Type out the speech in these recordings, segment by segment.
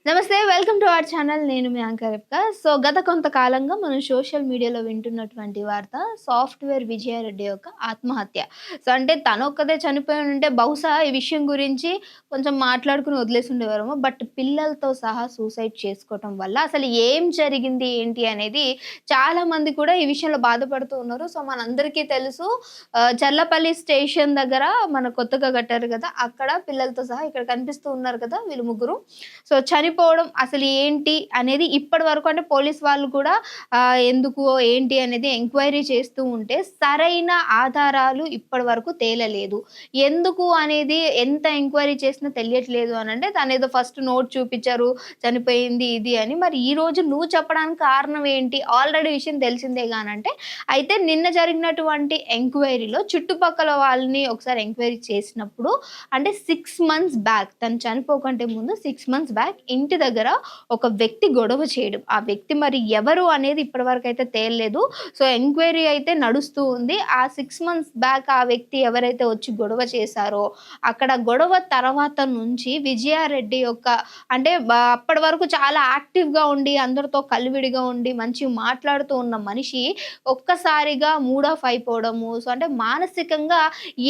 నమస్తే. Welcome to our channel. నేను మీ anchor రేఖ. So, గత కొంతకాలంగా మనం సోషల్ మీడియాలో వింటున్నటువంటి వార్త సాఫ్ట్‌వేర్ విజయారెడ్డి యొక్క ఆత్మహత్య. సో, అంటే తనొక్కదే చనిపోయుంటే బహుశా ఈ విషయం గురించి కొంచెం మాట్లాడుకొని వదిలేసుండేవారేమో. బట్ పిల్లలతో సహా సూసైడ్ చేసుకోవటం వల్ల అసలు ఏం జరిగింది, ఏంటి అనేది చాలామంది కూడా ఈ విషయంలో బాధపడుతూ ఉన్నారు. సో, మనందరికీ తెలుసు చర్లపల్లి స్టేషన్ దగ్గర మన కొత్తగా కట్టారు కదా! అక్కడ పిల్లలతో సహా ఇక్కడ కనిపిస్తూ ఉన్నారు కదా! వీళ్ళు ముగ్గురు. సో, చనిపోవడం అసలు ఏంటి అనేది ఇప్పటి వరకు అంటే పోలీస్ వాళ్ళు కూడా ఎందుకు ఏంటి అనేది ఎంక్వైరీ చేస్తూ ఉంటే సరైన ఆధారాలు ఇప్పటి వరకు తేలలేదు. ఎందుకు అనేది ఎంత ఎంక్వైరీ చేసినా తెలియట్లేదు అనంటే తనేదో ఫస్ట్ నోట్ చూపిచ్చారు. చనిపోయింది ఇది అని. మరి ఈరోజు నువ్వు చెప్పడానికి కారణం ఏంటి? ఆల్రెడీ విషయం తెలిసిందే గానంటే అయితే నిన్న జరిగినటువంటి ఎంక్వైరీలో చుట్టుపక్కల వాళ్ళని ఒకసారి ఎంక్వైరీ చేసినప్పుడు అంటే 6 మంత్స్ బ్యాక్ తను చనిపోకంటే ముందు 6 మంత్స్ బ్యాక్ ఇంటి దగ్గర ఒక వ్యక్తి గొడవ చేయడం. ఆ వ్యక్తి మరి ఎవరు అనేది ఇప్పటివరకైతే తేలలేదు. సో, ఎంక్వైరీ అయితే నడుస్తూ ఉంది. ఆ 6 మంత్స్ బ్యాక్ ఆ వ్యక్తి ఎవరైతే వచ్చి గొడవ చేశారో, అక్కడ గొడవ తర్వాత నుంచి విజయారెడ్డి యొక్క అంటే అప్పటి వరకు చాలా యాక్టివ్‌గా ఉండి, అందరితో కలివిడిగా ఉండి, మంచిగా మాట్లాడుతూ ఉన్న మనిషి ఒక్కసారిగా మూడ్ ఆఫ్ అయిపోవడము. సో, అంటే మానసికంగా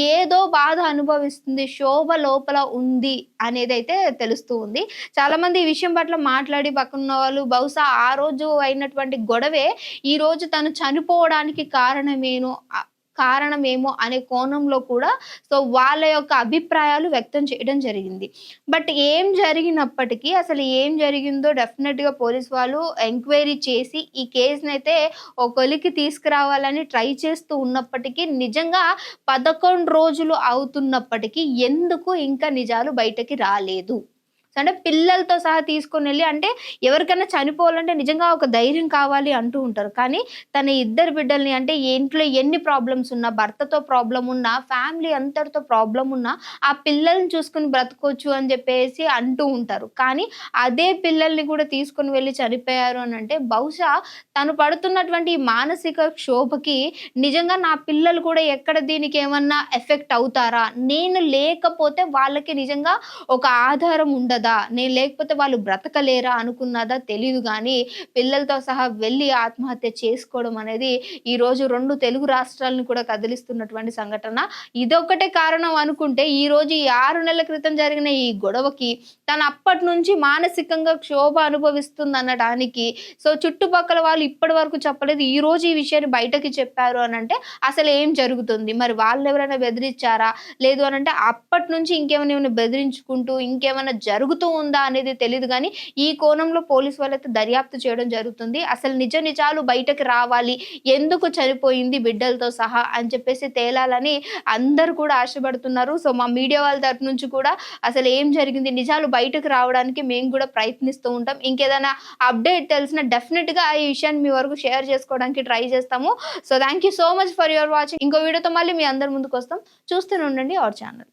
ఏదో బాధ అనుభవిస్తుంది. శోభ లోపల ఉంది అనేదైతే తెలుస్తూ ఉంది. చాలామంది ఈ విషయం పట్ల మాట్లాడి పక్కనున్న వాళ్ళు బహుశా ఆ రోజు అయినటువంటి గొడవే ఈరోజు తను చనిపోవడానికి కారణమేమో అనే కోణంలో కూడా సో వాళ్ళ యొక్క అభిప్రాయాలు వ్యక్తం చేయడం జరిగింది. బట్ ఏం జరిగినప్పటికీ అసలు ఏం జరిగిందో డెఫినిట్‌గా పోలీస్ వాళ్ళు ఎంక్వైరీ చేసి ఈ కేస్‌నైతే ఒక కొలిక్కి తీసుకురావాలని ట్రై చేస్తూ ఉన్నప్పటికీ నిజంగా 11 రోజులు అవుతున్నప్పటికీ ఎందుకు ఇంకా నిజాలు బయటకి రాలేదు? అంటే పిల్లలతో సహా తీసుకొనెళ్ళి అంటే ఎవరికైనా చనిపోవాలంటే నిజంగా ఒక ధైర్యం కావాలి అంటూ ఉంటారు. కానీ తన ఇద్దరు బిడ్డల్ని అంటే ఇంట్లో ఎన్ని ప్రాబ్లమ్స్ ఉన్నా, భర్తతో ప్రాబ్లమ్ ఉన్నా, ఫ్యామిలీ అంతటితో ప్రాబ్లమ్ ఉన్నా, ఆ పిల్లల్ని చూసుకొని బ్రతకొచ్చు అని చెప్పేసి అంటూ ఉంటారు. కానీ అదే పిల్లల్ని కూడా తీసుకొని వెళ్లి చనిపోయారు అనంటే బహుశా తను పడుతున్నటువంటి ఈ మానసిక క్షోభకి నిజంగా నా పిల్లలు కూడా ఎక్కడ దీనికి ఏమన్నా ఎఫెక్ట్ అవుతారా? నేను లేకపోతే వాళ్ళకి నిజంగా ఒక ఆధారం ఉండదా? నేను లేకపోతే వాళ్ళు బ్రతకలేరా అనుకున్నదా తెలీదు గానీ, పిల్లలతో సహా వెళ్లి ఆత్మహత్య చేసుకోవడం అనేది ఈరోజు 2 తెలుగు రాష్ట్రాలను కూడా కదిలిస్తున్నటువంటి సంఘటన. ఇదొక్కటే కారణం అనుకుంటే ఈరోజు ఈ 6 నెలల క్రితం జరిగిన ఈ గొడవకి తను అప్పటినుంచి మానసికంగా క్షోభ అనుభవిస్తుందనడానికి సో, చుట్టుపక్కల వాళ్ళు ఇప్పటి వరకు చెప్పలేదు. ఈరోజు ఈ విషయాన్ని బయటకి చెప్పారు అనంటే అసలు ఏం జరుగుతుంది? మరి వాళ్ళెవరైనా బెదిరిచ్చారా? లేదు అనంటే అప్పటినుంచి ఏమైనా బెదిరించుకుంటూ ఇంకేమైనా జరుగుతూ ఉందా అనేది తెలీదు గానీ, ఈ కోణంలో పోలీసు వాళ్ళైతే దర్యాప్తు చేయడం జరుగుతుంది. అసలు నిజాలు బయటకి రావాలి. ఎందుకు చనిపోయింది బిడ్డలతో సహా అని చెప్పేసి తేలాలని అందరూ కూడా ఆశపడుతున్నారు. సో, మా మీడియా వాళ్ళ తరపు నుంచి కూడా అసలు ఏం జరిగింది? నిజాలు బయటకు రావడానికి మేము కూడా ప్రయత్నిస్తూ ఉంటాం. ఇంకేదైనా అప్డేట్ తెలిసినా డెఫినిట్‌గా ఈ విషయాన్ని మీ వరకు షేర్ చేసుకోవడానికి ట్రై చేస్తాము. So, thank you so much for your watching. ఇంకో వీడియోతో మళ్ళీ మీ అందరి ముందుకొస్తాం. చూస్తూనే ఉండండి అవర్ ఛానల్.